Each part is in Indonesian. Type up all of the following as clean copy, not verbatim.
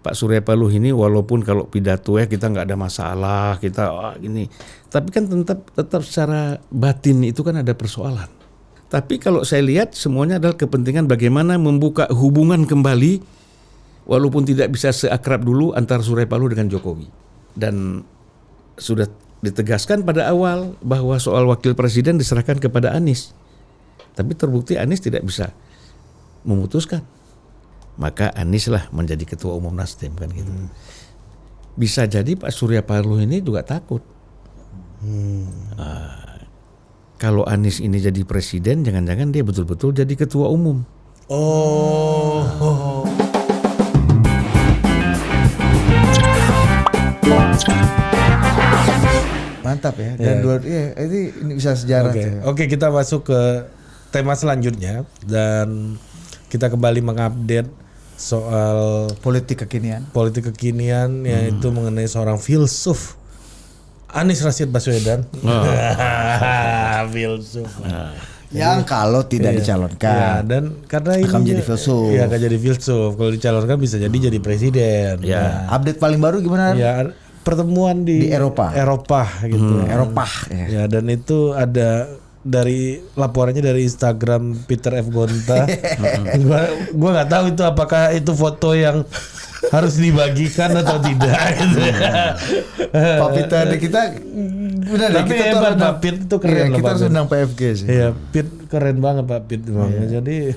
Pak Surya Paloh ini walaupun kalau pidato kita nggak ada masalah, kita gini, tapi kan tetap secara batin itu kan ada persoalan. Tapi kalau saya lihat semuanya adalah kepentingan bagaimana membuka hubungan kembali walaupun tidak bisa seakrab dulu antara Surya Paloh dengan Jokowi. Dan sudah ditegaskan pada awal bahwa soal wakil presiden diserahkan kepada Anies. Tapi terbukti Anies tidak bisa memutuskan. Maka Anies lah menjadi ketua umum Nasdem kan gitu. Bisa jadi Pak Surya Paloh ini juga takut. Kalau Anies ini jadi presiden, jangan-jangan dia betul-betul jadi ketua umum. Mantap ya. Dan ini bisa sejarah. Oke, kita masuk ke tema selanjutnya dan kita kembali mengupdate soal politik kekinian yaitu mengenai seorang filsuf Anies Rashid Baswedan. Filsuf. Yang kalau tidak dicalonkan dan karena akan menjadi filsuf. Iya, akan jadi filsuf. Kalau dicalonkan bisa jadi presiden. Ya. Update paling baru gimana? Ya, pertemuan di Eropa gitu. Eropa. Ya, dan itu ada dari laporannya dari Instagram Peter F. Gonta. Gua nggak tahu itu apakah itu foto yang harus dibagikan atau tidak gitu. Pak Peter kita benar. Tapi kita hebat Pak Pit itu keren. Kita harus undang PFG sih. Iya, Pit keren banget Pak Pit. Jadi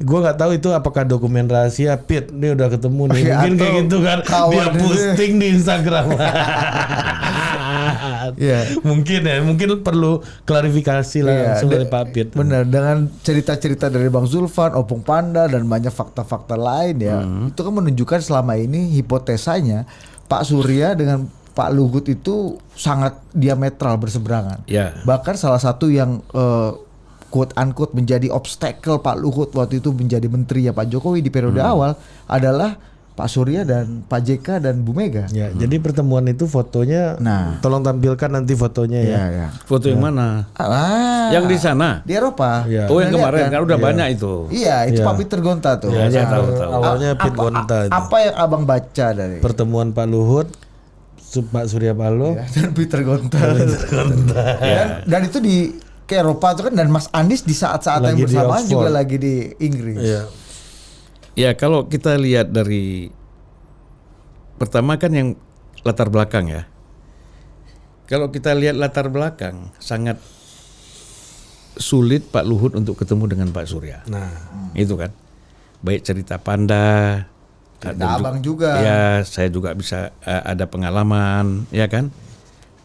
gue nggak tahu itu apakah dokumen rahasia. Pit ini udah ketemu nih, mungkin kayak gitu kan dia posting di Instagram. Mungkin perlu klarifikasi langsung dari Pak Pit. Benar, dengan cerita-cerita dari Bang Zulfan, Opung Panda dan banyak fakta-fakta lain itu kan menunjukkan selama ini hipotesanya Pak Surya dengan Pak Luhut itu sangat diametral berseberangan. Bahkan salah satu yang quote unquote menjadi obstacle Pak Luhut waktu itu menjadi menteri Pak Jokowi di periode awal adalah Pak Surya dan Pak JK dan Bu Mega. Ya, jadi pertemuan itu fotonya, tolong tampilkan nanti fotonya ya. Foto yang mana? Yang di sana? Di Eropa. Ya. Oh, yang kemarin kan udah banyak itu. Iya, itu Pak Peter Gonta tuh. Iya, saya tahu. Awalnya Peter Gonta. Apa yang Abang baca dari pertemuan Pak Luhut, Pak Surya Paloh dan Peter Gonta. Dan itu di ke Eropa itu kan, dan Mas Anies di saat-saat yang bersamaan juga lagi di Inggris. Ya, kalau kita lihat dari pertama kan yang latar belakang ya. Kalau kita lihat latar belakang sangat sulit Pak Luhut untuk ketemu dengan Pak Surya. Itu kan. Baik cerita Panda, cerita Abang juga. Ya, saya juga bisa ada pengalaman, ya kan.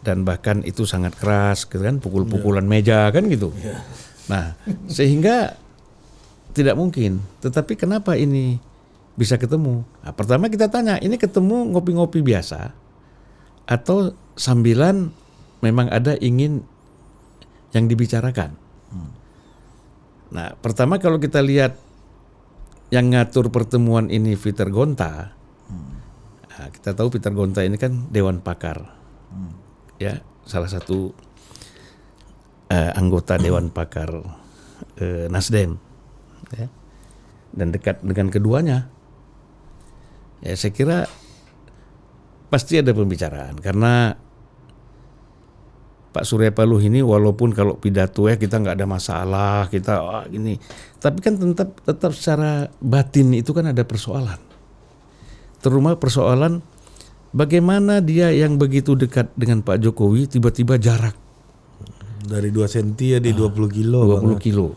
Dan bahkan itu sangat keras, gitu kan, pukul-pukulan meja kan gitu. Nah, sehingga tidak mungkin. Tetapi kenapa ini bisa ketemu? Nah, pertama kita tanya, ini ketemu ngopi-ngopi biasa atau sambilan memang ada ingin yang dibicarakan? Nah, pertama kalau kita lihat yang ngatur pertemuan ini Peter Gonta, nah, kita tahu Peter Gonta ini kan Dewan Pakar, ya, salah satu anggota Dewan Pakar Nasdem. Ya, dan dekat dengan keduanya, ya saya kira pasti ada pembicaraan karena Pak Surya Paloh ini walaupun kalau pidato kita nggak ada masalah, kita gini, tapi kan tetap secara batin itu kan ada persoalan. Terutama persoalan bagaimana dia yang begitu dekat dengan Pak Jokowi tiba-tiba jarak dari 2 cm ya di 20 kilo. 20 kilo.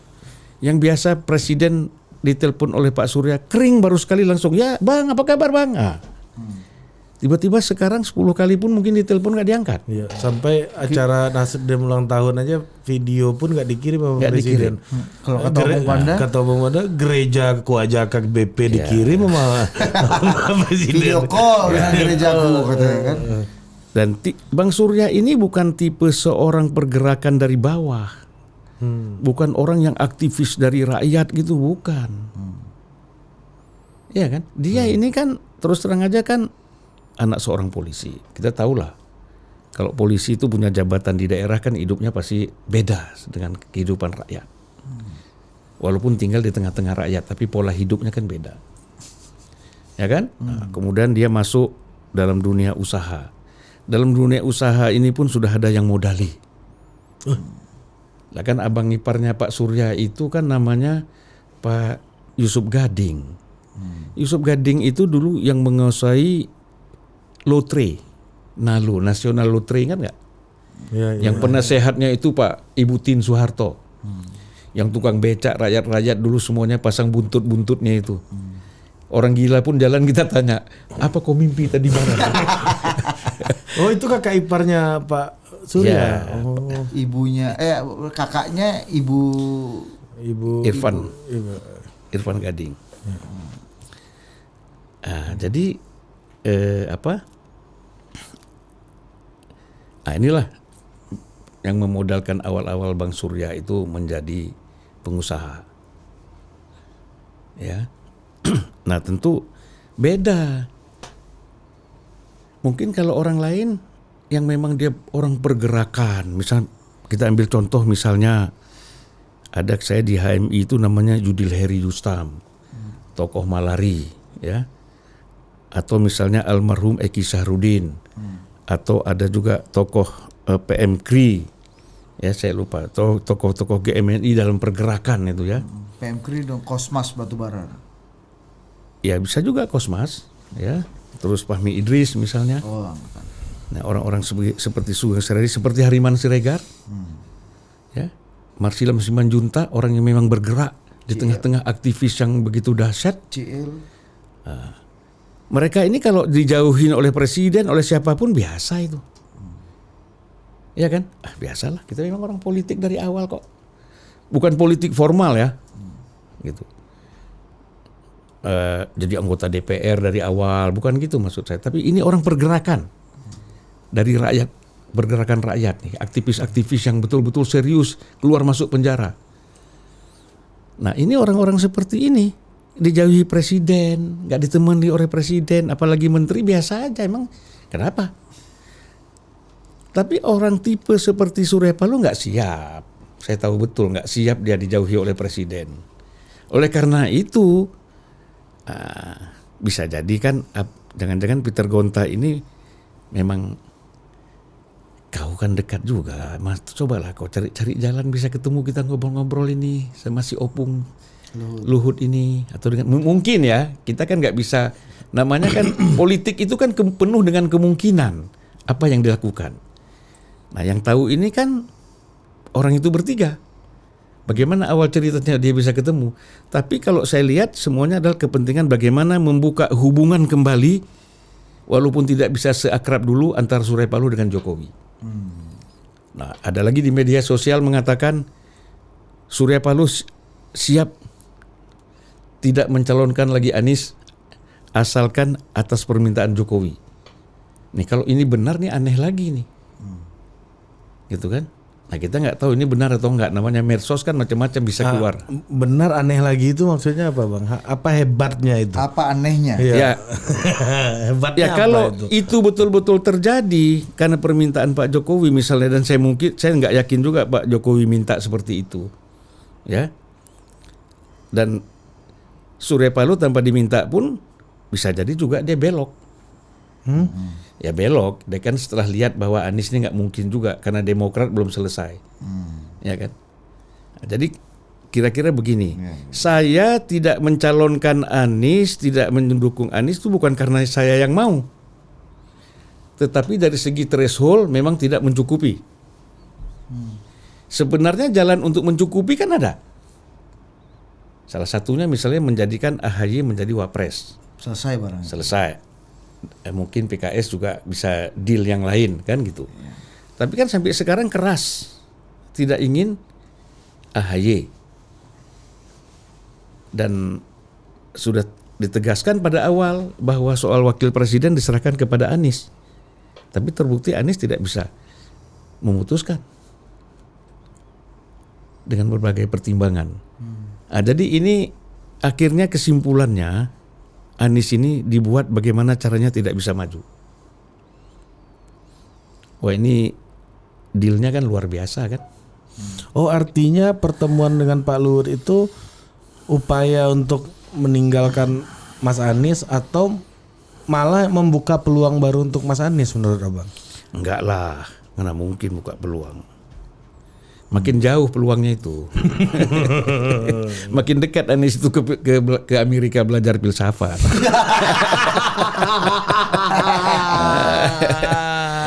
Yang biasa presiden ditelepon oleh Pak Surya kering baru sekali langsung, ya Bang apa kabar Bang? Tiba-tiba sekarang 10 kali pun mungkin ditelepon nggak diangkat. Iya, sampai acara Nasdem ulang tahun aja video pun nggak dikirim sama presiden. Kalau kata Bang Panda gereja Kuajaka BP dikirim sama presiden. Video call dengan gerejaku katanya kan. Dan Bang Surya ini bukan tipe seorang pergerakan dari bawah. Bukan orang yang aktivis dari rakyat gitu, bukan. Iya kan? Dia ini kan terus terang aja kan anak seorang polisi. Kita tahulah kalau polisi itu punya jabatan di daerah kan hidupnya pasti beda dengan kehidupan rakyat. Walaupun tinggal di tengah-tengah rakyat, tapi pola hidupnya kan beda. ya kan? Nah, kemudian dia masuk dalam dunia usaha. Dalam dunia usaha ini pun sudah ada yang modali. Lah kan abang iparnya Pak Surya itu kan namanya Pak Yusuf Gading. Yusuf Gading itu dulu yang menguasai lotre, NALO, National Lottery, ingat nggak? Yang penasehatnya itu Pak Ibu Tin Soeharto. Yang tukang becak rakyat-rakyat dulu semuanya pasang buntut-buntutnya itu. Orang gila pun jalan kita tanya, apa kau mimpi tadi malam? Oh itu kakak iparnya Pak Surya. Ya. Oh. Ibunya kakaknya Ibu Irfan Gading. Jadi inilah yang memodalkan awal-awal Bang Surya itu menjadi pengusaha. Ya. Nah, tentu beda. Mungkin kalau orang lain yang memang dia orang pergerakan, misal kita ambil contoh misalnya ada saya di HMI itu namanya Judil Heri Yustam, tokoh Malari, ya. Atau misalnya almarhum Eki Sahrudin, atau ada juga tokoh PM Kri, ya saya lupa, tokoh-tokoh GMNI dalam pergerakan itu ya. PM Kri dong, Kosmas Batubara. Ya bisa juga Kosmas, ya. Terus Fahmi Idris misalnya. Oh, nah orang-orang seperti Sugeng Seredi, seperti Hariman Siregar, ya. Marsilam Simanjunta, orang yang memang bergerak di tengah-tengah aktivis yang begitu dahsyat. Mereka ini kalau dijauhin oleh presiden, oleh siapapun biasa itu. Ya kan? Biasalah, kita memang orang politik dari awal kok. Bukan politik formal ya. Gitu. Jadi anggota DPR dari awal, bukan gitu maksud saya. Tapi ini orang pergerakan dari rakyat, pergerakan rakyat nih, aktivis-aktivis yang betul-betul serius keluar masuk penjara. Nah ini orang-orang seperti ini dijauhi presiden, nggak ditemani oleh presiden, apalagi menteri biasa aja emang. Kenapa? Tapi orang tipe seperti Surya Paloh nggak siap. Saya tahu betul nggak siap dia dijauhi oleh presiden. Oleh karena itu bisa jadi kan jangan-jangan Peter Gonta ini memang kau kan dekat juga, Mas. Cobalah kau cari jalan bisa ketemu kita ngobrol-ngobrol ini sama si Opung Luhut ini atau dengan mungkin ya kita kan nggak bisa namanya kan politik itu kan penuh dengan kemungkinan apa yang dilakukan. Nah yang tahu ini kan orang itu bertiga. Bagaimana awal ceritanya dia bisa ketemu. Tapi kalau saya lihat semuanya adalah kepentingan bagaimana membuka hubungan kembali walaupun tidak bisa seakrab dulu antara Surya Paloh dengan Jokowi. Nah ada lagi di media sosial mengatakan Surya Paloh siap tidak mencalonkan lagi Anies asalkan atas permintaan Jokowi. Nih kalau ini benar nih aneh lagi nih. Gitu kan? Nah kita nggak tahu ini benar atau enggak. Namanya medsos kan macam-macam bisa keluar. Benar aneh lagi itu maksudnya apa Bang? Apa hebatnya itu? Apa anehnya? Ya, hebatnya ya kalau apa itu betul-betul terjadi karena permintaan Pak Jokowi misalnya, dan saya nggak yakin juga Pak Jokowi minta seperti itu, ya. Dan Surya Paloh tanpa diminta pun bisa jadi juga dia belok. Ya belok, dia kan setelah lihat bahwa Anies ini nggak mungkin juga karena Demokrat belum selesai, ya kan. Nah, jadi kira-kira begini, saya tidak mencalonkan Anies, tidak mendukung Anies itu bukan karena saya yang mau, tetapi dari segi threshold memang tidak mencukupi. Sebenarnya jalan untuk mencukupi kan ada. Salah satunya misalnya menjadikan AHY menjadi wapres. Selesai barang. Selesai. Mungkin PKS juga bisa deal yang lain kan gitu. Tapi kan sampai sekarang keras tidak ingin AHY. Dan sudah ditegaskan pada awal bahwa soal wakil presiden diserahkan kepada Anies. Tapi terbukti Anies tidak bisa memutuskan dengan berbagai pertimbangan. Nah, jadi ini akhirnya kesimpulannya Anies ini dibuat bagaimana caranya tidak bisa maju. Wah ini dealnya kan luar biasa kan. Oh artinya pertemuan dengan Pak Luhut itu upaya untuk meninggalkan Mas Anies atau malah membuka peluang baru untuk Mas Anies menurut Abang? Enggak lah, mana mungkin buka peluang. Makin jauh peluangnya itu. Makin dekat Anies itu ke Amerika belajar filsafat.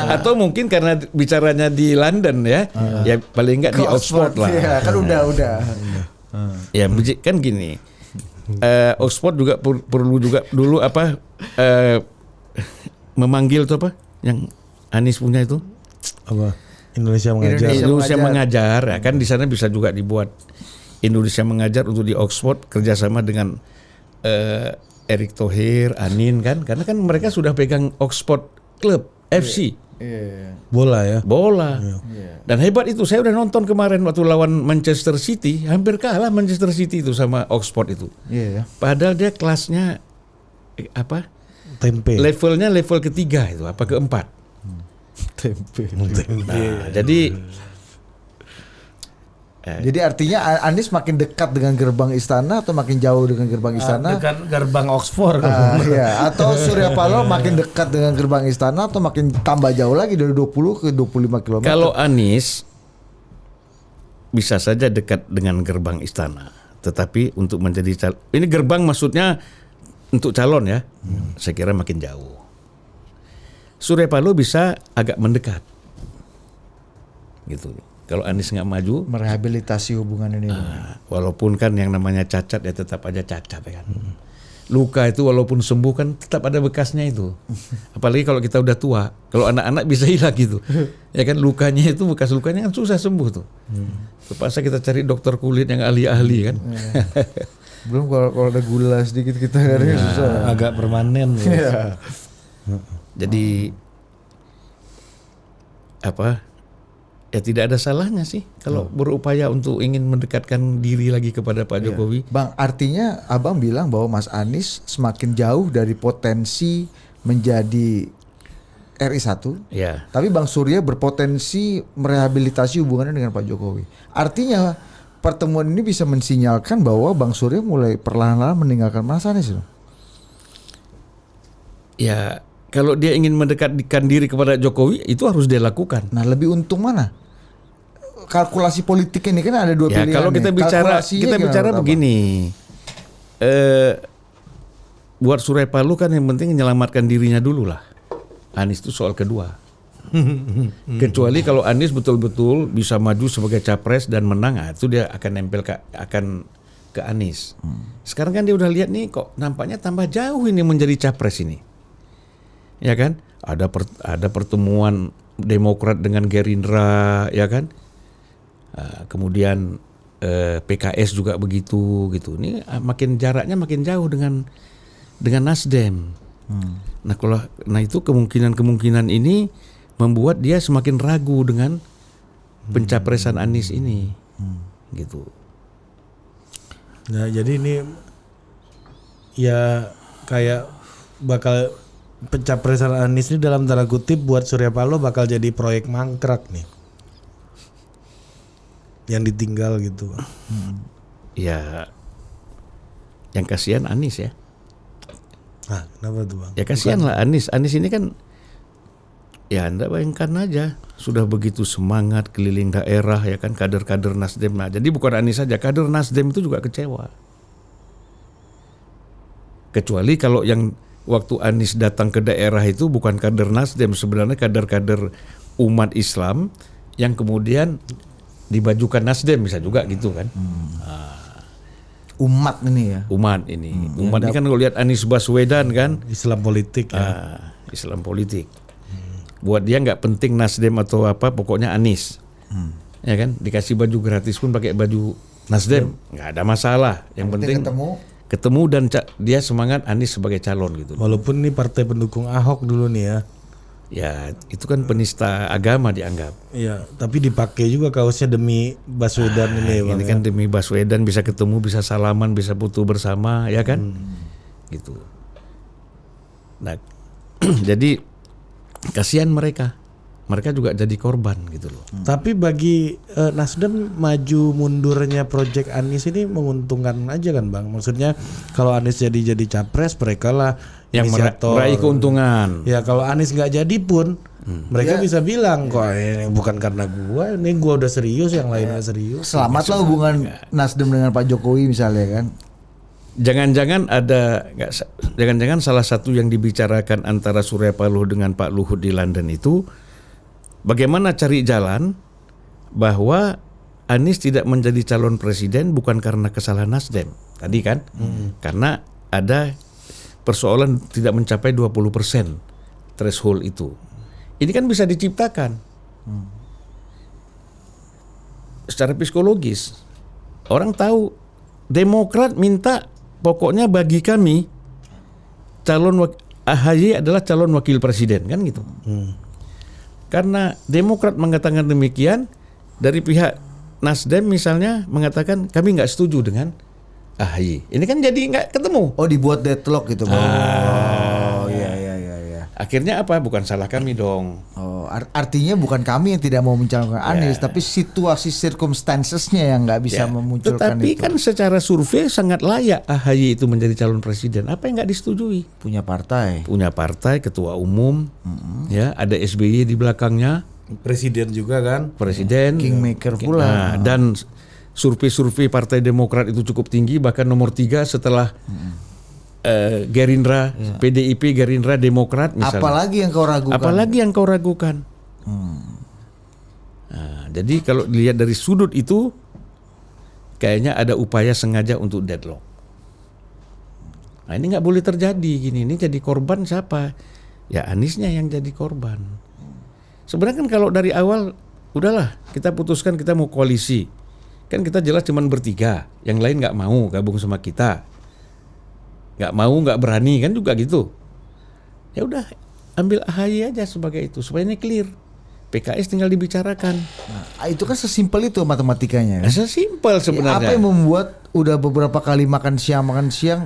Atau mungkin karena bicaranya di London ya, ya paling enggak di Oxford lah. Ya, kan udah. Ya kan gini, Oxford juga perlu juga dulu memanggil tuh apa yang Anies punya itu Apa? Indonesia mengajar. Indonesia mengajar ya kan, di sana bisa juga dibuat Indonesia mengajar untuk di Oxford kerjasama dengan Erick Thohir, Anin kan, karena kan mereka sudah pegang Oxford Club FC. Bola ya. Bola. Dan hebat itu, saya udah nonton kemarin waktu lawan Manchester City, hampir kalah Manchester City itu sama Oxford itu. Padahal dia kelasnya Tempe. levelnya level ketiga itu, apa keempat. Nah, jadi artinya Anies makin dekat dengan gerbang istana atau makin jauh dengan gerbang istana? Dengan gerbang Oxford. Iya. Atau Surya Paloh makin dekat dengan gerbang istana atau makin tambah jauh lagi dari 20 ke 25 km? Kalau Anies bisa saja dekat dengan gerbang istana, tetapi untuk menjadi ini gerbang maksudnya untuk calon ya, saya kira makin jauh. Surya Paloh bisa agak mendekat, gitu. Kalau Anies nggak maju, merehabilitasi hubungan ini. Walaupun kan yang namanya cacat ya tetap aja cacat ya kan. Luka itu walaupun sembuh kan tetap ada bekasnya itu. Apalagi kalau kita udah tua, kalau anak-anak bisa hilang gitu. Ya kan lukanya itu, bekas lukanya kan susah sembuh tuh. Terpaksa kita cari dokter kulit yang ahli-ahli kan. Belum kalau ada gula sedikit kita kadang susah. Agak permanen ya. Jadi ya tidak ada salahnya sih kalau berupaya untuk ingin mendekatkan diri lagi kepada Pak Jokowi. Bang, artinya Abang bilang bahwa Mas Anies semakin jauh dari potensi menjadi RI1. Ya. Tapi Bang Surya berpotensi merehabilitasi hubungannya dengan Pak Jokowi. Artinya pertemuan ini bisa mensinyalkan bahwa Bang Surya mulai perlahan-lahan meninggalkan Mas Anies. Ya, kalau dia ingin mendekatkan diri kepada Jokowi, itu harus dia lakukan. Nah, lebih untung mana? Kalkulasi politik ini kan ada dua Ya, pilihan. kalau kita bicara begini, buat Surya Paloh kan yang penting menyelamatkan dirinya dulu lah. Anies itu soal kedua. Kecuali kalau Anies betul-betul bisa maju sebagai capres dan menang, itu dia akan nempel ke Anies. Sekarang kan dia udah lihat nih, kok nampaknya tambah jauh ini menjadi capres ini. Ya kan, ada pertemuan Demokrat dengan Gerindra, ya kan, kemudian PKS juga begitu gitu. Ini jaraknya makin jauh dengan Nasdem. Nah itu kemungkinan ini membuat dia semakin ragu dengan pencapresan Anies ini, gitu. Nah jadi ini ya kayak bakal pencapresan Anies ini dalam tanda kutip buat Surya Paloh bakal jadi proyek mangkrak nih, yang ditinggal gitu. Ya, yang kasihan Anies ya. Ah, kenapa tuh Bang? Ya kasihan lah Anies. Anies ini kan, ya Anda bayangkan aja, sudah begitu semangat keliling daerah ya kan, kader-kader Nasdem. Nah, jadi bukan Anies saja, kader Nasdem itu juga kecewa. Kecuali kalau yang waktu Anies datang ke daerah itu bukan kader Nasdem, sebenarnya kader-kader umat Islam yang kemudian dibajukan Nasdem, bisa juga gitu kan. Umat ini ya. Umat ini kan kalau lihat Anies Baswedan kan, Islam politik ya. Islam politik. Buat dia nggak penting Nasdem atau apa, pokoknya Anies. Ya kan, dikasih baju gratis pun pakai baju Nasdem, nggak ada masalah. Yang penting ketemu dan dia semangat Anies sebagai calon gitu. Walaupun ini partai pendukung Ahok dulu nih ya. Ya itu kan penista agama dianggap. Iya, tapi dipakai juga kaosnya demi Baswedan ini ya Bang. Ini kan demi Baswedan, bisa ketemu, bisa salaman, bisa foto bersama, ya kan? Gitu. Nah, jadi kasihan mereka. mereka juga jadi korban gitu loh. Tapi bagi Nasdem maju mundurnya Project Anies ini menguntungkan aja kan Bang? Maksudnya kalau Anies jadi capres, mereka lah Yang inisiator. meraih keuntungan. Ya kalau Anies nggak jadi pun mereka bisa bilang kok ini bukan karena gua, ini gua udah serius, yang lain nggak serius. Selamatlah hubungan Nasdem dengan Pak Jokowi misalnya kan. Jangan-jangan salah satu yang dibicarakan antara Surya Paloh dengan Pak Luhut di London itu bagaimana cari jalan bahwa Anies tidak menjadi calon presiden bukan karena kesalahan Nasdem tadi kan, karena ada persoalan tidak mencapai 20% threshold itu. Ini kan bisa diciptakan secara psikologis. Orang tahu Demokrat minta pokoknya bagi kami AHY adalah calon wakil presiden kan gitu. Karena Demokrat mengatakan demikian, dari pihak Nasdem misalnya mengatakan kami nggak setuju dengan AHY. Ini kan jadi nggak ketemu. Oh, dibuat deadlock gitu. Oh, iya. Akhirnya apa? Bukan salah kami dong. Oh, artinya bukan kami yang tidak mau mencalonkan Anies, tapi situasi circumstancesnya yang nggak bisa memunculkan Tetapi itu. kan secara survei sangat layak AHY itu menjadi calon presiden. Apa yang nggak disetujui? Punya partai, Ketua umum, ya ada SBY di belakangnya, Presiden juga kan. presiden, kingmaker pula. Nah, dan survei-survei Partai Demokrat itu cukup tinggi, bahkan nomor 3 setelah Gerindra, PDIP, Gerindra, Demokrat misalnya. Apalagi yang kau ragukan? Nah, jadi kalau dilihat dari sudut itu, kayaknya ada upaya sengaja untuk deadlock. Nah, ini nggak boleh terjadi gini. Ini jadi korban siapa? Ya Aniesnya yang jadi korban. Sebenarnya kan kalau dari awal udahlah kita putuskan kita mau koalisi, kan kita jelas cuman bertiga, yang lain nggak mau gabung sama kita. Nggak mau, nggak berani kan juga gitu. Ya udah ambil AHY aja sebagai itu supaya ini clear. PKS tinggal dibicarakan. Nah, itu kan sesimpel itu matematikanya. Kan? Sesimpel sebenarnya. Apa yang membuat udah beberapa kali makan siang,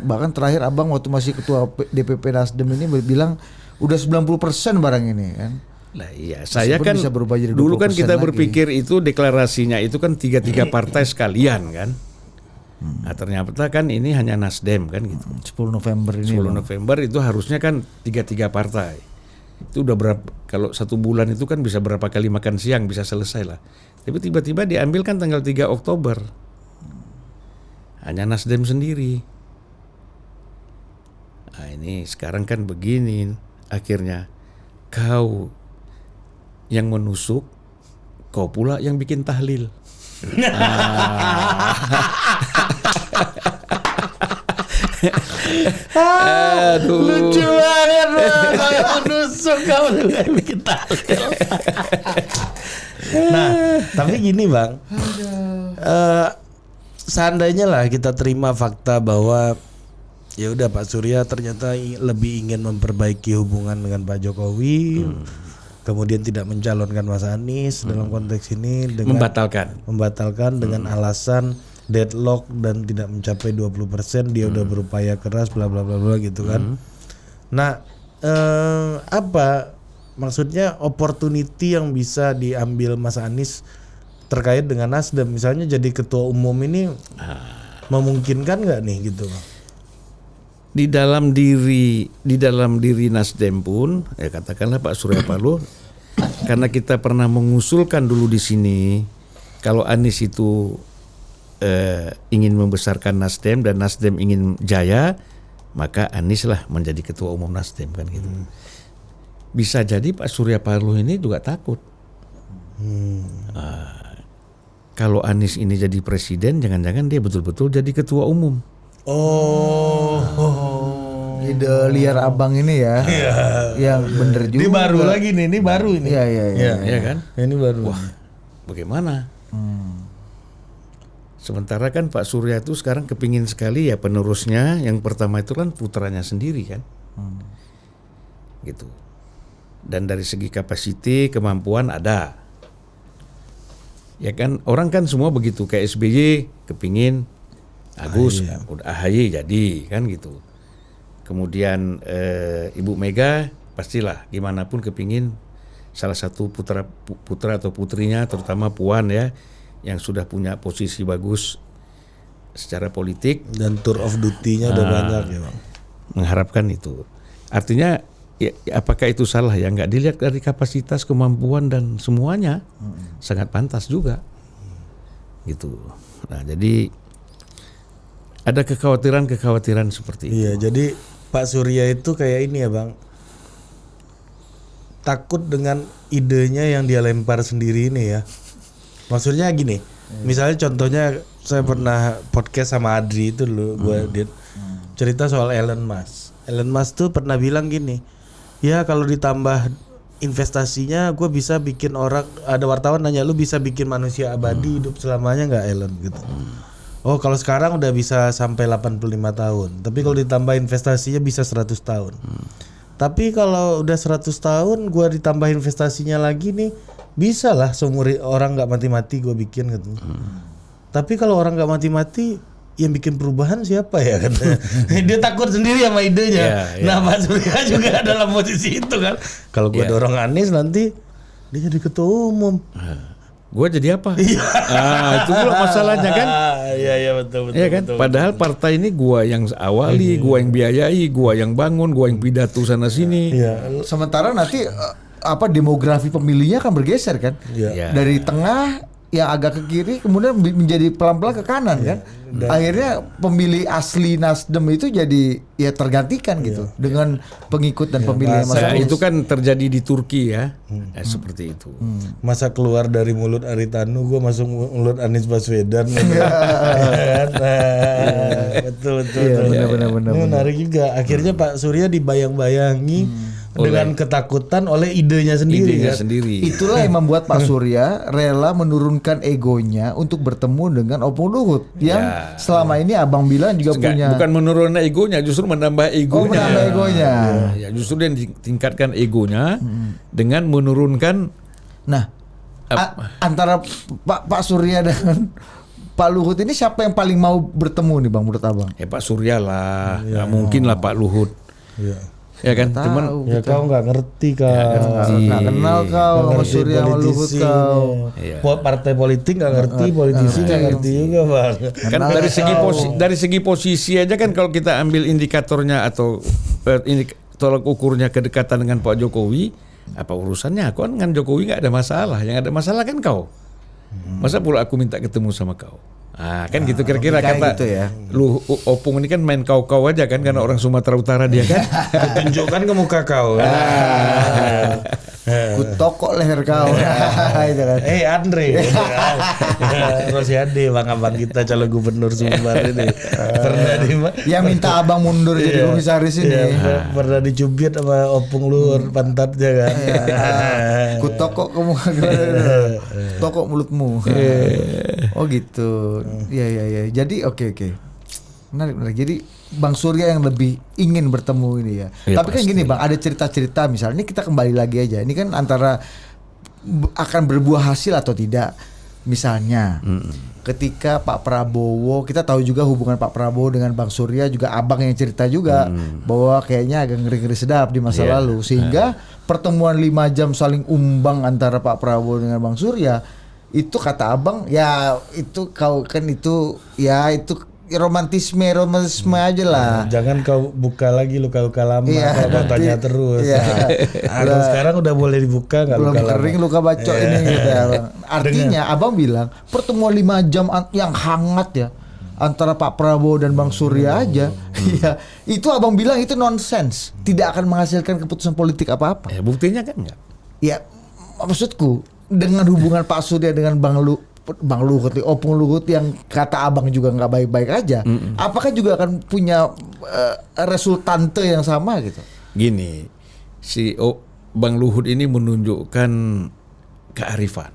bahkan terakhir abang waktu masih ketua DPP Nasdem ini bilang udah 90% barang ini kan. Lah iya, saya kan bisa berubah jadi dulu kan 20% kita lagi. berpikir itu deklarasinya itu kan 3 partai sekalian kan. Nah, ternyata kan ini hanya Nasdem kan gitu. 10 November ini. 10 November itu harusnya kan 3 partai. Itu udah berapa, kalau 1 bulan itu kan bisa berapa kali makan siang bisa selesai lah. Tapi tiba-tiba diambil kan tanggal 3 Oktober. Hanya Nasdem sendiri. Nah ini sekarang kan begini akhirnya. Kau yang menusuk, kau pula yang bikin tahlil. Aduh. Lucu banget kayak menusuk kamu bikin tahlil. Nah, tapi gini Bang. Seandainya lah kita terima fakta bahwa ya udah Pak Surya ternyata lebih ingin memperbaiki hubungan dengan Pak Jokowi. Kemudian tidak mencalonkan Mas Anies dalam konteks ini dengan membatalkan dengan alasan deadlock dan tidak mencapai 20%, dia udah berupaya keras bla bla bla bla gitu kan. Nah, apa maksudnya opportunity yang bisa diambil Mas Anies terkait dengan Nasdem, misalnya jadi ketua umum ini memungkinkan nggak nih gitu? Di dalam diri Nasdem pun, ya katakanlah Pak Surya Paloh, karena kita pernah mengusulkan dulu di sini, kalau Anies itu ingin membesarkan Nasdem dan Nasdem ingin jaya, maka Anies lah menjadi ketua umum Nasdem kan gitu. Bisa jadi Pak Surya Paloh ini juga takut. Kalau Anies ini jadi presiden, jangan-jangan dia betul-betul jadi ketua umum. Ide liar abang ini ya, yang bener juga. Ini baru lagi nih, ini baru ini. Iya kan? Ini baru. Wah, bagaimana? Sementara kan Pak Surya itu sekarang kepingin sekali ya penerusnya. Yang pertama itu kan putranya sendiri kan, gitu. Dan dari segi kapasiti kemampuan ada. Ya kan orang kan semua begitu, kayak SBY kepingin Agus, udah AHY jadi kan gitu. Kemudian Ibu Mega pastilah gimana pun kepingin salah satu putra atau putrinya, terutama Puan ya, yang sudah punya posisi bagus secara politik. Dan tour of duty-nya udah banyak ya Bang. Mengharapkan itu. Artinya ya, apakah itu salah ya? Nggak dilihat dari kapasitas, kemampuan dan semuanya sangat pantas juga. Gitu. Nah, jadi ada kekhawatiran seperti itu. Iya, jadi Pak Surya itu kayak ini ya Bang, takut dengan idenya yang dia lempar sendiri ini ya. Maksudnya gini, misalnya contohnya saya pernah podcast sama Adri itu dulu, gue cerita soal Elon Musk. Elon Musk tuh pernah bilang gini, ya kalau ditambah investasinya gue bisa bikin orang, ada wartawan nanya, lu bisa bikin manusia abadi hidup selamanya nggak Elon gitu. Oh kalau sekarang udah bisa sampai 85 tahun, tapi kalau ditambah investasinya bisa 100 tahun. Tapi kalau udah 100 tahun gue ditambah investasinya lagi nih, bisa lah seumur orang nggak mati-mati gue bikin gitu. Tapi kalau orang nggak mati-mati, yang bikin perubahan siapa ya kan? Dia takut sendiri sama idenya. Nah Mas Surya juga dalam posisi itu kan. Kalau gue dorong Anies nanti dia jadi ketua umum. Gue jadi apa? Itu pula masalahnya kan? Iya betul. Iya kan? Padahal partai ini gue yang awali, gue yang biayai, gue yang bangun, gue yang pidato sana sini. Sementara nanti demografi pemilihnya akan bergeser kan? Dari tengah yang agak ke kiri kemudian menjadi pelan-pelan ke kanan kan. Akhirnya pemilih asli Nasdem itu jadi ya tergantikan gitu dengan pengikut dan pemilih yang masuk. Itu kan terjadi di Turki ya. Seperti itu. Masa keluar dari mulut Aritanu gue masuk mulut Anies Baswedan. Betul. Benar. Menarik juga. Akhirnya Pak Surya dibayang-bayangi dengan ketakutan oleh idenya sendiri. Itulah yang membuat Pak Surya rela menurunkan egonya untuk bertemu dengan Opung Luhut yang selama ini abang bilang juga punya. Bukan menurunkan egonya, justru menambah egonya. Menambah egonya. Ya, justru dia ditingkatkan egonya dengan menurunkan. Nah, antara Pak Surya dengan Pak Luhut ini siapa yang paling mau bertemu nih Bang menurut abang? Pak Surya lah, nggak mungkin lah Pak Luhut. Ya kan, cuman ya kau nggak ngerti kau, nggak kenal kau sama Surya sama Luhut kau. Partai politik nggak ngerti, politisi nggak ngerti juga Bang. Kan dari segi posisi aja kan kalau kita ambil indikatornya atau tolak ukurnya kedekatan dengan Pak Jokowi, apa urusannya? Aku kan dengan Jokowi nggak ada masalah, yang ada masalah kan kau. Masa pula aku minta ketemu sama kau? Kan gitu kira-kira kata gitu ya. Lu Opung ini kan main kau-kau aja kan karena orang Sumatera Utara dia kan. Tunjukkan ke muka kau. Ku tokok leher kau. Itu kan. Andre. Rosiade abang kita calon gubernur Sumbar ini. Pernah yang minta abang mundur jadi komisaris ini. Pernah dicubit sama Opung Luhur pantatnya kan. Ku tokok ke muka kau. Tokok mulutmu. Oh gitu. Iya. Jadi oke. Menarik. Jadi Bang Surya yang lebih ingin bertemu ini ya. Tapi kan gini Bang, ada cerita-cerita misalnya ini kita kembali lagi aja. Ini kan antara akan berbuah hasil atau tidak. Misalnya ketika Pak Prabowo, kita tahu juga hubungan Pak Prabowo dengan Bang Surya juga abang yang cerita juga bahwa kayaknya agak ngeri-ngeri sedap di masa lalu sehingga pertemuan 5 jam saling umbang antara Pak Prabowo dengan Bang Surya itu kata abang ya itu kau kan itu ya itu romantisme aja lah. Jangan kau buka lagi luka-luka lama kalau tanya terus. Sekarang udah boleh dibuka nggak luka kering lama. luka bacok ini gitu ya, Bang. Artinya abang bilang pertemuan 5 jam yang hangat ya antara Pak Prabowo dan Bang Surya aja ya itu abang bilang itu nonsens, tidak akan menghasilkan keputusan politik apa-apa. Buktinya kan enggak. Ya maksudku dengan hubungan Pak Surya dengan Bang Luhut, Opung Luhut yang kata abang juga nggak baik-baik aja, apakah juga akan punya resultante yang sama gitu? Gini, Bang Luhut ini menunjukkan kearifan,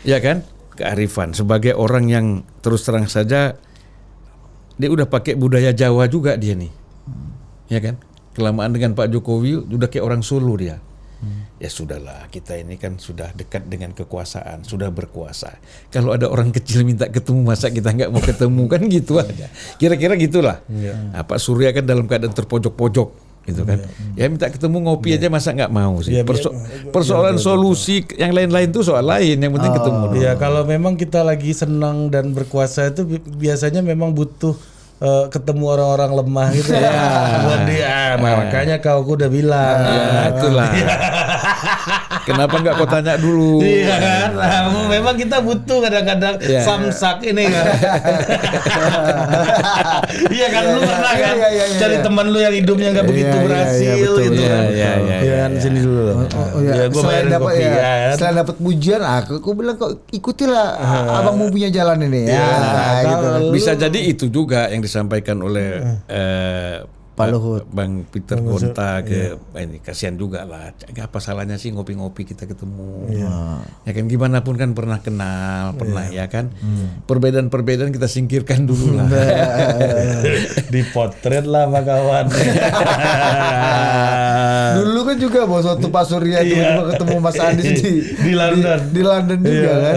ya kan? Kearifan sebagai orang yang terus terang saja dia udah pakai budaya Jawa juga dia nih, ya kan? Kelamaan dengan Pak Jokowi udah kayak orang Solo dia. Ya sudahlah, kita ini kan sudah dekat dengan kekuasaan, sudah berkuasa. Kalau ada orang kecil minta ketemu, masa kita nggak mau ketemu kan gitu aja. Kira-kira gitulah. Pak Surya kan dalam keadaan terpojok-pojok, gitu kan. Ya minta ketemu ngopi aja masa nggak mau sih. Iya, Persoalan solusi yang lain-lain tuh soal lain, yang penting ketemu dulu. Ya kalau memang kita lagi senang dan berkuasa itu biasanya memang butuh ketemu orang-orang lemah gitu ya. Buat dia, makanya aku udah bilang. Ya, itulah. Kenapa nggak kau tanya dulu? Iya kan, nah, memang kita butuh kadang-kadang samsak ini kan. Iya kan, lu pernah kan cari teman lu yang hidupnya nggak begitu berhasil gitu kan. Iya, sini dulu. Ya, gue bayarin kopi ya. Setelah dapat pujian, aku bilang kok ikutilah abangmu punya jalan ini ya. Gitu. Bisa jadi itu juga yang disampaikan oleh Pak Luhut, Bang Peter Gonta ke ini, kasihan juga lah. Apa salahnya sih ngopi-ngopi kita ketemu? Ya kan gimana pun kan pernah kenal, pernah ya kan. Perbedaan-perbedaan kita singkirkan dulu lah. Dipotret lah sama kawan. Dulu kan juga bos waktu Pak Surya tiba-tiba ketemu Mas Andis di London. Di London juga kan.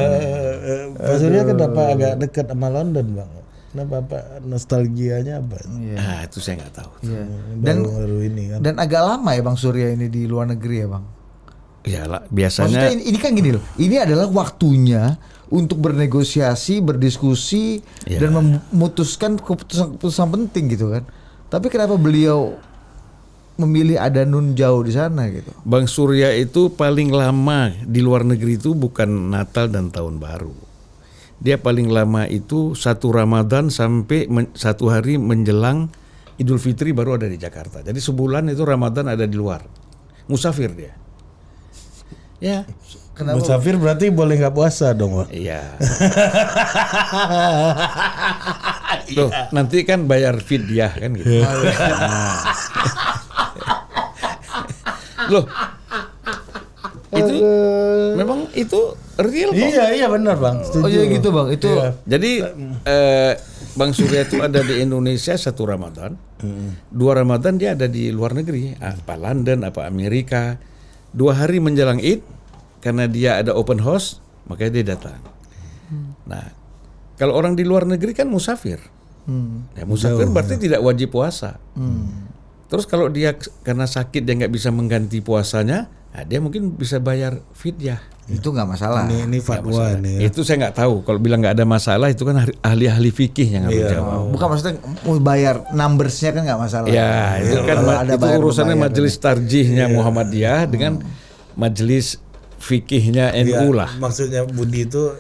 Pak Surya kenapa agak dekat sama London bang? Kenapa Pak nostalgianya apa? Itu saya nggak tahu. Baru ini kan. Dan agak lama ya Bang Surya ini di luar negeri ya Bang. Ya lah, biasanya. Maksudnya ini kan gini loh. Ini adalah waktunya untuk bernegosiasi, berdiskusi dan memutuskan keputusan penting gitu kan. Tapi kenapa beliau memilih ada nun jauh di sana gitu? Bang Surya itu paling lama di luar negeri itu bukan Natal dan Tahun Baru. Dia paling lama itu 1 Ramadan sampai 1 hari menjelang Idul Fitri baru ada di Jakarta. Jadi sebulan itu Ramadan ada di luar. Musafir dia. Ya. Kenapa? Musafir berarti boleh nggak puasa dong Pak? Iya. Loh, nanti kan bayar fidyah kan gitu. Loh, itu memang itu real kok. Iya benar bang. Setuju. Oh iya gitu bang. Itu jadi Bang Surya itu ada di Indonesia 1 Ramadan, 2 Ramadan dia ada di luar negeri, apa London, apa Amerika. 2 hari menjelang Id, karena dia ada open house, makanya dia datang. Nah, kalau orang di luar negeri kan musafir. Ya, musafir berarti tidak wajib puasa. Terus kalau dia karena sakit dia nggak bisa mengganti puasanya, nah dia mungkin bisa bayar fidyah. Itu nggak masalah. Ini fatwa nih. Itu saya nggak tahu. Kalau bilang nggak ada masalah itu kan ahli-ahli fikih yang harus jawab. Bukan maksudnya mau bayar numbersnya kan nggak masalah. Ya itu kan itu urusannya majelis tarjihnya Muhammadiyah dengan majelis fikihnya NU lah. Maksudnya Budi itu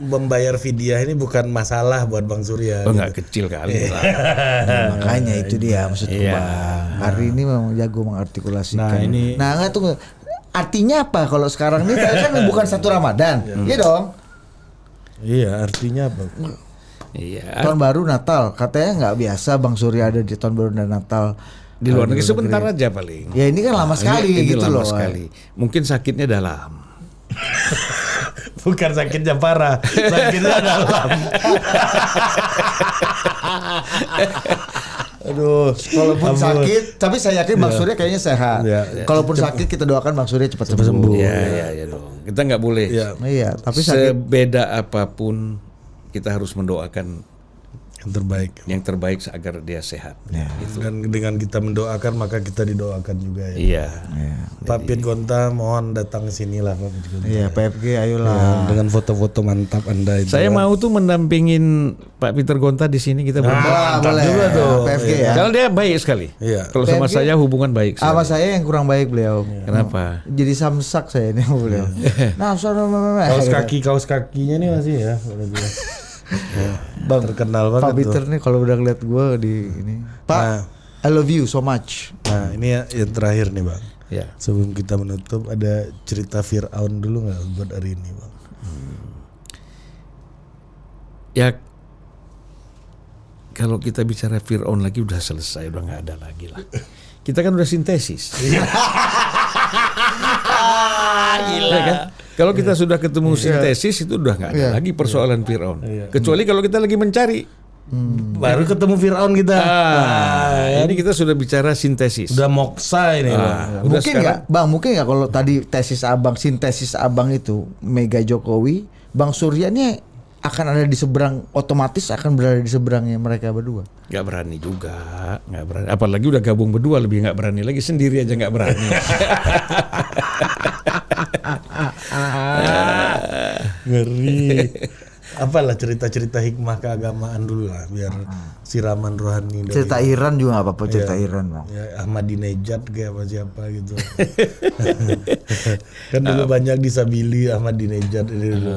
membayar fidyah ini bukan masalah buat Bang Surya. Oh nggak kecil kali lah. Makanya itu dia maksudku Bang. Hari ini memang jago mengartikulasikan. Nah nggak tunggu. Artinya apa kalau sekarang ini kan bukan 1 Ramadan, iya dong? Iya, artinya apa? Iya. Tahun baru Natal, katanya nggak biasa Bang Surya ada di tahun baru dan Natal di luar negeri sebentar aja paling. Ya ini kan lama sekali ini gitu lama loh. Sekali. Mungkin sakitnya dalam. Bukan sakitnya parah, sakitnya dalam. Aduh, kalaupun sakit, tapi saya yakin Bang Surya kayaknya sehat. Kalaupun sakit kita doakan Bang Surya cepat sembuh. Ya dong. Kita nggak boleh. Iya, tapi sakit. Sebeda apapun kita harus mendoakan yang terbaik agar dia sehat. Gitu. Dan dengan kita mendoakan maka kita didoakan juga ya. Iya. Pak Pit Gonta mohon datang ke sini lah Pak Pit Gonta. Iya, PFG ayolah. Dengan foto-foto mantap Anda itu. Saya mau tuh mendampingin Pak Peter Gonta di sini kita boleh juga tuh PFG ya. Kalau dia baik sekali. Iya. Kalau sama saya hubungan baik. Sama saya yang kurang baik beliau. Kenapa? Jadi samsak saya ini beliau. Nah, kaos kakinya nih masih ya. Bang, terkenal banget Pak Peter nih kalau udah ngeliat gue di ini. Pak, I love you so much. Nah, ini yang terakhir nih Bang. Ya. Sebelum kita menutup ada cerita Fir'aun dulu nggak buat hari ini Bang? Ya, kalau kita bicara Fir'aun lagi udah selesai, udah nggak ada lagi lah. Kita kan udah sintesis. Gila kan? Kalau kita sudah ketemu sintesis itu udah nggak ada lagi persoalan Fir'aun. Kecuali kalau kita lagi mencari. Baru ketemu Fir'aun kita. Ini kita sudah bicara sintesis. Udah moksa ini. Mungkin nggak, Bang? Mungkin nggak kalau tadi sintesis abang itu Mega Jokowi, Bang Surya ini akan ada di seberang, otomatis akan berada di seberangnya mereka berdua. Nggak berani juga, nggak berani. Apalagi udah gabung berdua lebih nggak berani lagi, sendiri aja nggak berani. Ngeri. Apalah cerita-cerita hikmah keagamaan dulu lah biar siraman rohani dari Cerita Iran juga nggak apa-apa, cerita Iya. Iran bang. ya, Ahmadinejad kayak apa siapa gitu. Kan dulu banyak disabili Ahmadinejad ini dulu.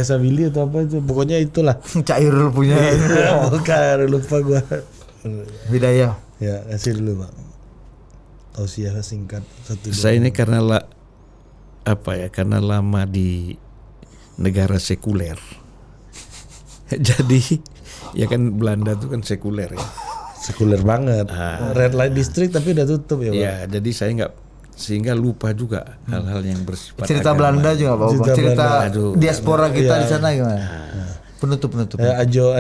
Sabili atau apa itu pokoknya itulah. Cairul punya Bukan, lupa gua. Bidayah. Ya kasih dulu Pak tausiah singkat 1-2. Saya ini karena karena lama di negara sekuler. Jadi ya kan Belanda itu kan sekuler ya. Sekuler banget. Red Light District tapi udah tutup ya Pak. Ya, jadi saya nggak, sehingga lupa juga hal-hal yang bersifat Cerita agama. Belanda juga Pak. Cerita Cerita Belanda. Aduh. diaspora kita Iya. di sana gimana? Penutup. Ajo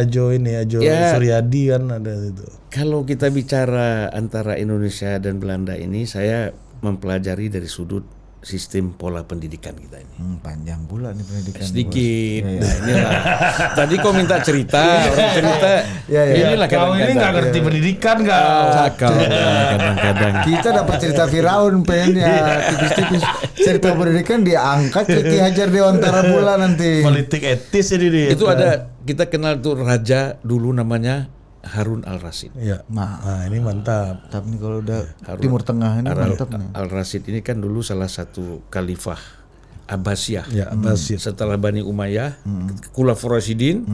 Ya. Suryadi kan ada itu. Kalau kita bicara antara Indonesia dan Belanda ini, saya mempelajari dari sudut sistem pola pendidikan kita ini. Panjang pula nih pendidikan. Sedikit. Nah, inilah. Tadi kau minta cerita, orang cerita. Ya, ya. Inilah Kau ini nggak ngerti pendidikan nggak? Kau kadang-kadang. Kita dapat cerita Firaun pengennya tipis-tipis. Cerita pendidikan diangkat ke Ki Hajar Dewantara pula nanti. Politik etis ini dia. Itu ada, kita kenal tuh raja dulu namanya Harun al-Rasyid. Iya. Nah, ini mantap. Tapi nih kalau udah Timur Tengah ini mantap nih. Al-Rasyid ini kan dulu salah satu khalifah Abbasiyah. Ya, Abbasiyah. Setelah Bani Umayyah, Khulafaur Rasyidin,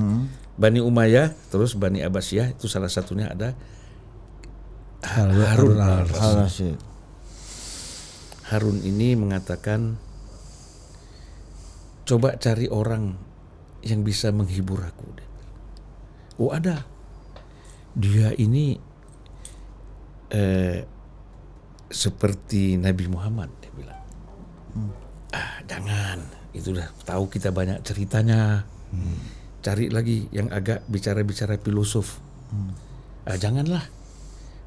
Bani Umayyah, terus Bani Abbasiyah, itu salah satunya ada Harun al-Rasyid. Al-Rasyid. Harun ini mengatakan, coba cari orang yang bisa menghibur aku. Oh ada. Dia ini seperti Nabi Muhammad, dia bilang. Jangan, itu udah tahu kita banyak ceritanya. Cari lagi yang agak bicara-bicara filosof. Janganlah,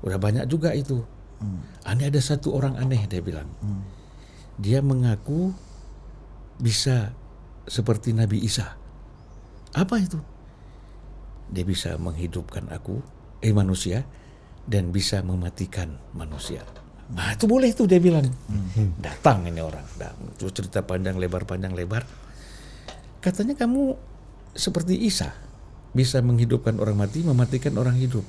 udah banyak juga itu. Ini ada satu orang aneh, dia bilang. Dia mengaku bisa seperti Nabi Isa. Apa itu? Dia bisa menghidupkan manusia dan bisa mematikan manusia. Nah, itu boleh tuh, dia bilang. Datang ini orang, terus cerita panjang lebar. Katanya kamu seperti Isa, bisa menghidupkan orang mati, mematikan orang hidup.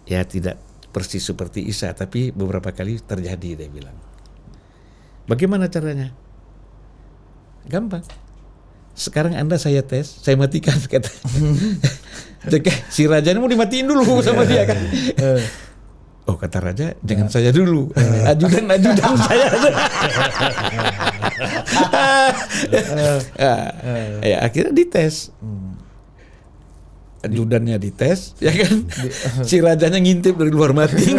Ya tidak persis seperti Isa, tapi beberapa kali terjadi, dia bilang. Bagaimana caranya? Gampang. Sekarang Anda saya tes, saya matikan, kata. Si raja ini mau dimatiin dulu sama dia kan. Oh, kata raja, jangan saya dulu. Ajudan saya. Ya, akhirnya dites. Ajudannya dites, ya kan? Si rajanya ngintip dari luar mati.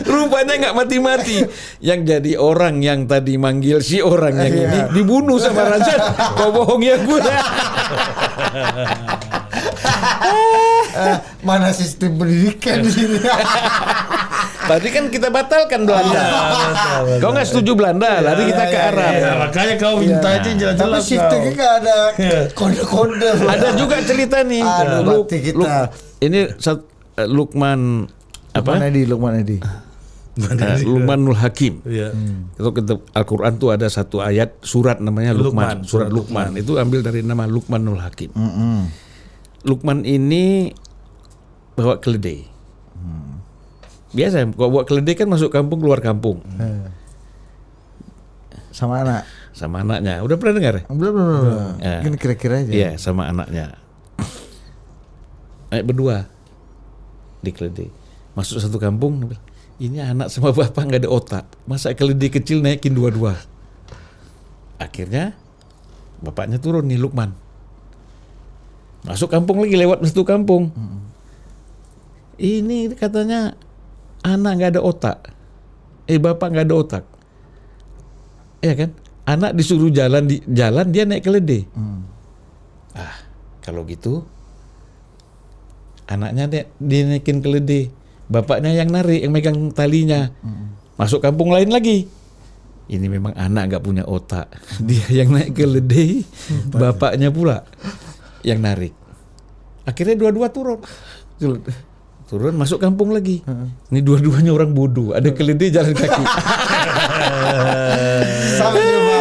Rupanya nggak mati-mati. Yang jadi orang yang tadi manggil si orang yang ini dibunuh sama raja. Kau bohong ya gue. Mana sistem pendidikan di sini? Tadi kan kita batalkan Belanda. Kau nggak setuju Belanda, lari kita ke Arab. Ya, makanya kau minta aja Tapi jelas-jelas. shiftingnya nggak ada kode-kode. Ada juga cerita nih. Aduh, bakti kita. Ini Luqman Lukman Edi. Luqmanul Hakim. Iya. Itu Al-Quran tuh ada satu ayat surat namanya Luqman. Surat Luqman itu ambil dari nama Luqmanul Hakim. Luqman ini bawa keledai. Biasa kalau bawa keledai kan masuk kampung keluar kampung. Sama anak. Sama anaknya. Udah pernah dengar? Belum. Ya. Ini kira-kira aja. Iya, sama anaknya. Berdua di keledai. Masuk satu kampung, ini anak sama bapak nggak ada otak. Masa keledai kecil naikin dua-dua. Akhirnya bapaknya turun nih Luqman. Masuk kampung lagi, lewat satu kampung. Ini katanya anak nggak ada otak. Bapak nggak ada otak. Ya kan? Anak disuruh jalan dia naik keledai. Kalau gitu anaknya dinaikin keledai. Bapaknya yang narik, yang megang talinya. Masuk kampung lain lagi. ini memang anak nggak punya otak. Dia yang naik keledai, bapaknya pula yang narik. Akhirnya dua-dua turun masuk kampung lagi. Ini dua-duanya orang bodoh. Ada keledai jalan kaki. Sampai jumpa.